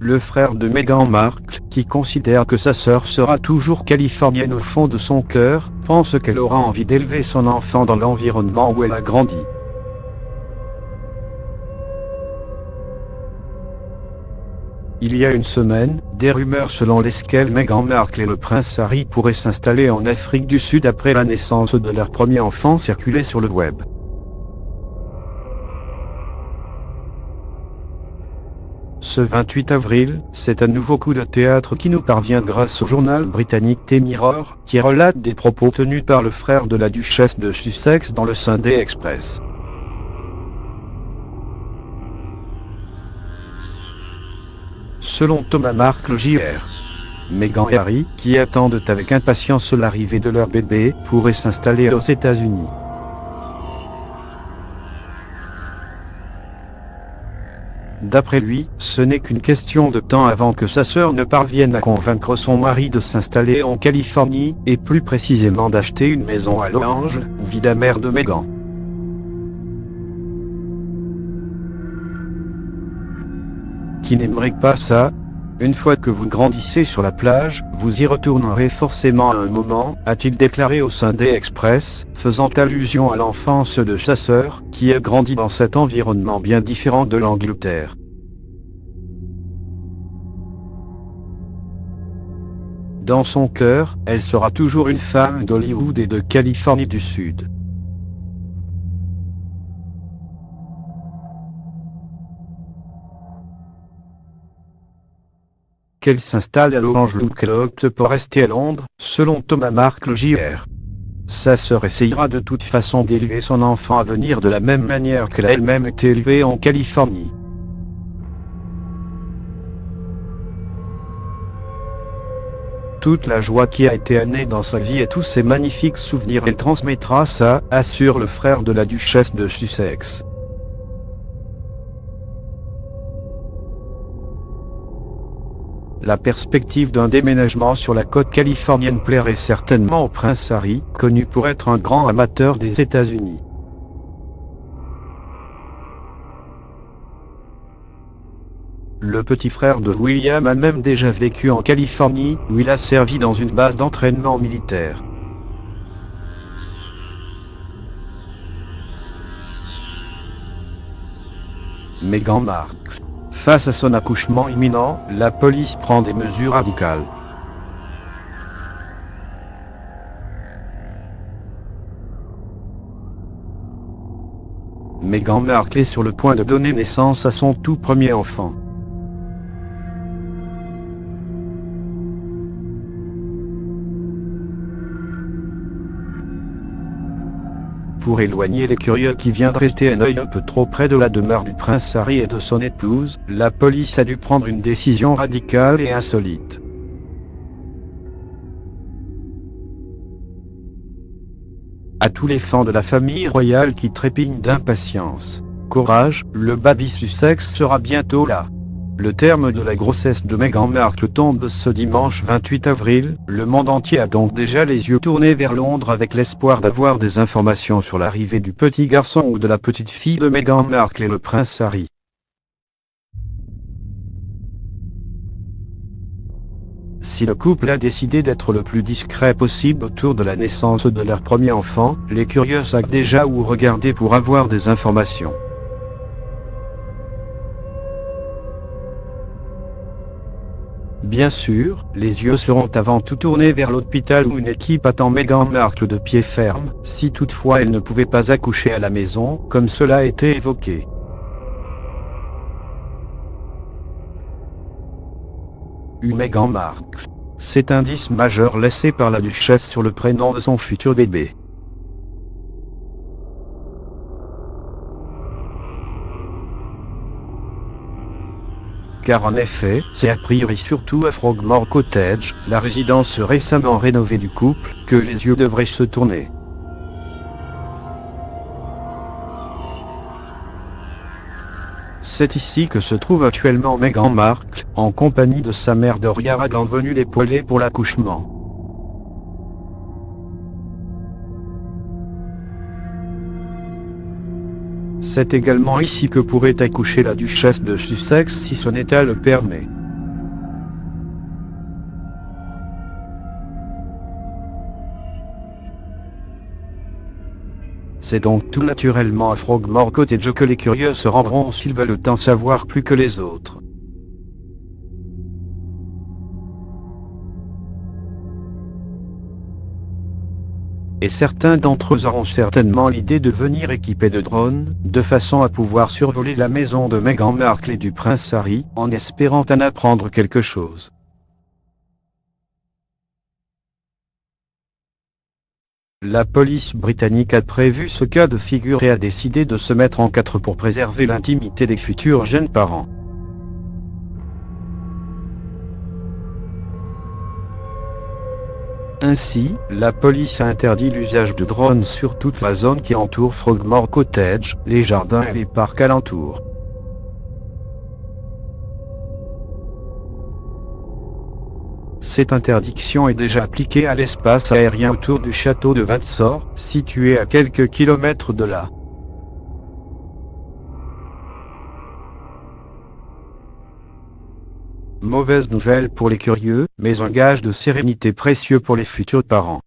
le frère de Meghan Markle, qui considère que sa sœur sera toujours californienne au fond de son cœur, pense qu'elle aura envie d'élever son enfant dans l'environnement où elle a grandi. Il y a une semaine, des rumeurs selon lesquelles Meghan Markle et le prince Harry pourraient s'installer en Afrique du Sud après la naissance de leur premier enfant circulaient sur le web. Ce 28 avril, c'est un nouveau coup de théâtre qui nous parvient grâce au journal britannique The Mirror, qui relate des propos tenus par le frère de la duchesse de Sussex dans le Sunday Express. Selon Thomas Markle Jr., Meghan et Harry, qui attendent avec impatience l'arrivée de leur bébé, pourraient s'installer aux États-Unis. D'après lui, ce n'est qu'une question de temps avant que sa sœur ne parvienne à convaincre son mari de s'installer en Californie, et plus précisément d'acheter une maison à Los Angeles, vie la mère de Meghan. Qui n'aimerait pas ça? Une fois que vous grandissez sur la plage, vous y retournerez forcément à un moment, a-t-il déclaré au Sunday Express, faisant allusion à l'enfance de sa sœur, qui a grandi dans cet environnement bien différent de l'Angleterre. Dans son cœur, elle sera toujours une femme d'Hollywood et de Californie du Sud. Qu'elle s'installe à Los Angeles ou qu'elle opte pour rester à Londres, selon Thomas Markle Jr. Sa sœur essayera de toute façon d'élever son enfant à venir de la même manière qu'elle a elle-même été élevée en Californie. Toute la joie qui a été amenée dans sa vie et tous ces magnifiques souvenirs, elle transmettra ça, assure le frère de la duchesse de Sussex. La perspective d'un déménagement sur la côte californienne plairait certainement au prince Harry, connu pour être un grand amateur des États-Unis. Le petit frère de William a même déjà vécu en Californie, où il a servi dans une base d'entraînement militaire. Meghan Markle. Face à son accouchement imminent, la police prend des mesures radicales. Meghan Markle est sur le point de donner naissance à son tout premier enfant. Pour éloigner les curieux qui viendraient jeter un œil un peu trop près de la demeure du prince Harry et de son épouse, la police a dû prendre une décision radicale et insolite. À tous les fans de la famille royale qui trépignent d'impatience, courage, le baby Sussex sera bientôt là. Le terme de la grossesse de Meghan Markle tombe ce dimanche 28 avril, le monde entier a donc déjà les yeux tournés vers Londres avec l'espoir d'avoir des informations sur l'arrivée du petit garçon ou de la petite fille de Meghan Markle et le prince Harry. Si le couple a décidé d'être le plus discret possible autour de la naissance de leur premier enfant, les curieux savent déjà où regarder pour avoir des informations. Bien sûr, les yeux seront avant tout tournés vers l'hôpital où une équipe attend Meghan Markle de pied ferme, si toutefois elle ne pouvait pas accoucher à la maison, comme cela a été évoqué. Meghan Markle. Cet indice majeur laissé par la duchesse sur le prénom de son futur bébé. Car en effet, c'est a priori surtout à Frogmore Cottage, la résidence récemment rénovée du couple, que les yeux devraient se tourner. C'est ici que se trouve actuellement Meghan Markle, en compagnie de sa mère Doria Ragland venue l'épauler pour l'accouchement. C'est également ici que pourrait accoucher la duchesse de Sussex si son état le permet. C'est donc tout naturellement à Frogmore Cottage que les curieux se rendront s'ils veulent en savoir plus que les autres. Et certains d'entre eux auront certainement l'idée de venir équipés de drones, de façon à pouvoir survoler la maison de Meghan Markle et du prince Harry, en espérant en apprendre quelque chose. La police britannique a prévu ce cas de figure et a décidé de se mettre en quatre pour préserver l'intimité des futurs jeunes parents. Ainsi, la police a interdit l'usage de drones sur toute la zone qui entoure Frogmore Cottage, les jardins et les parcs alentours. Cette interdiction est déjà appliquée à l'espace aérien autour du château de Windsor, situé à quelques kilomètres de là. Mauvaise nouvelle pour les curieux, mais un gage de sérénité précieux pour les futurs parents.